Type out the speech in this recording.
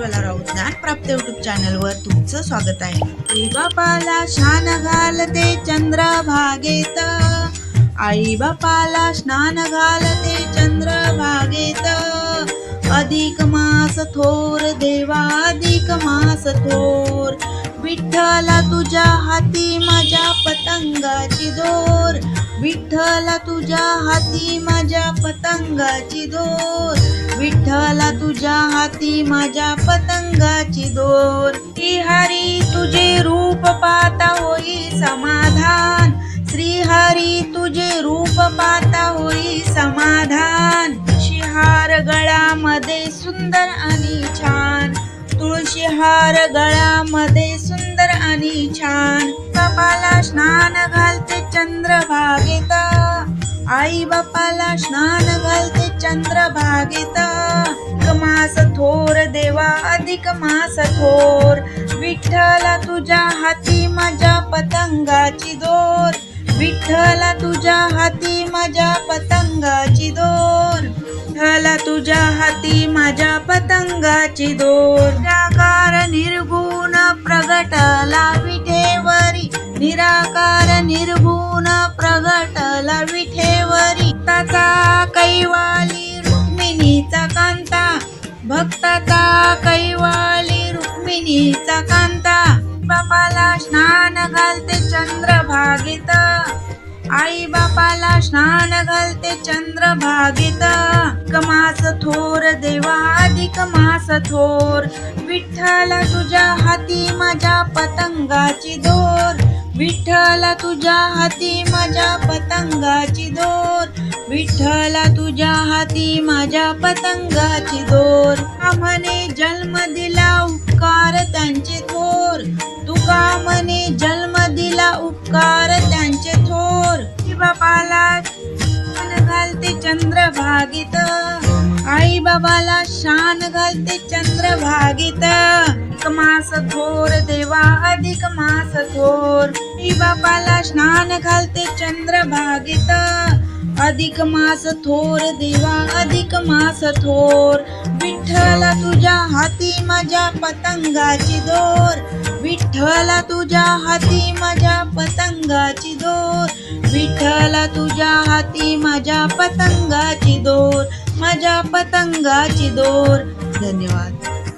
Ujjwala Raut ज्ञानप्राप्त YouTube चॅनलवर तुमचं स्वागत आहे. आई बापाला शान घालते चंद्रभागेत, आई बापाला स्नान घालते चंद्रभागेत. अधिक मास थोर देवा अधिक मास थोर, विठ्ठला तुझ्या हाती माझ्या पतंगाची दोर, विठ्ठला तुझ्या हाती माझ्या पतंगाची दोर, विठ्ठला तुझ्या हाती माझ्या पतंगाची दोर. श्री हरी तुझे रूप पाहता होई समाधान, श्री हरी तुझे रूप पाहता होई समाधान. तुळशीहार गळ्यामध्ये सुंदर आणि छान, तुळशीहार गळ्यामध्ये सुंदर आणि छान. बापाला स्नान घालते चंद्रभागेत, आई बापाला स्नान घालते चंद्रभागेत. अधिक मास थोर देवा अधिक मास थोर, विठ्ठला तुझ्या हाती माझ्या पतंगाची दोर, विठ्ठला तुझ्या हाती माझ्या पतंगाची दोर, विठ्ठला तुझ्या हाती माझ्या पतंगाची दोर. निराकार निर्गुण प्रगटला विठेवरी, निराकार निर्गुण प्रगटला विठेवरी. भक्ताचा कैवाली रुक्मिणीचा कांता, भक्ताचा कैवाली रुक्मिणीचा कांता. बापाला स्नान घालते चंद्रभागेत, आई बापाला स्नान घालते चंद्रभागेत. अधिक मास थोर देवा अधिक मास थोर, विठ्ठला तुझ्या हाती माझ्या पतंगाची दोर, विठ्ठला तुझ्या हाती माझ्या पतंगाची दोर, विठ्ठला तुझ्या हाती माझ्या पतंगाची दोर. म्हणे जन्म दिला उपकार त्यांचे थोर, तुका म्हणे जन्म दिला उपकार त्यांचे थोर. बापाला शान घालते चंद्रभागेत, आई बाबाला शान घालते चंद्रभागेत. अधिक मास थोर देवा अधिक मास थोर, आई बापाला स्नान घालते चंद्रभागेत. अधिक मास थोर देवा अधिक मास थोर, विठ्ठला तुझ्या हाती माझ्या पतंगाची दोर, विठ्ठला तुझ्या हाती माझ्या पतंगाची दोर, विठ्ठला तुझ्या हाती माझ्या पतंगाची दोर, माझ्या पतंगाची दोर. धन्यवाद.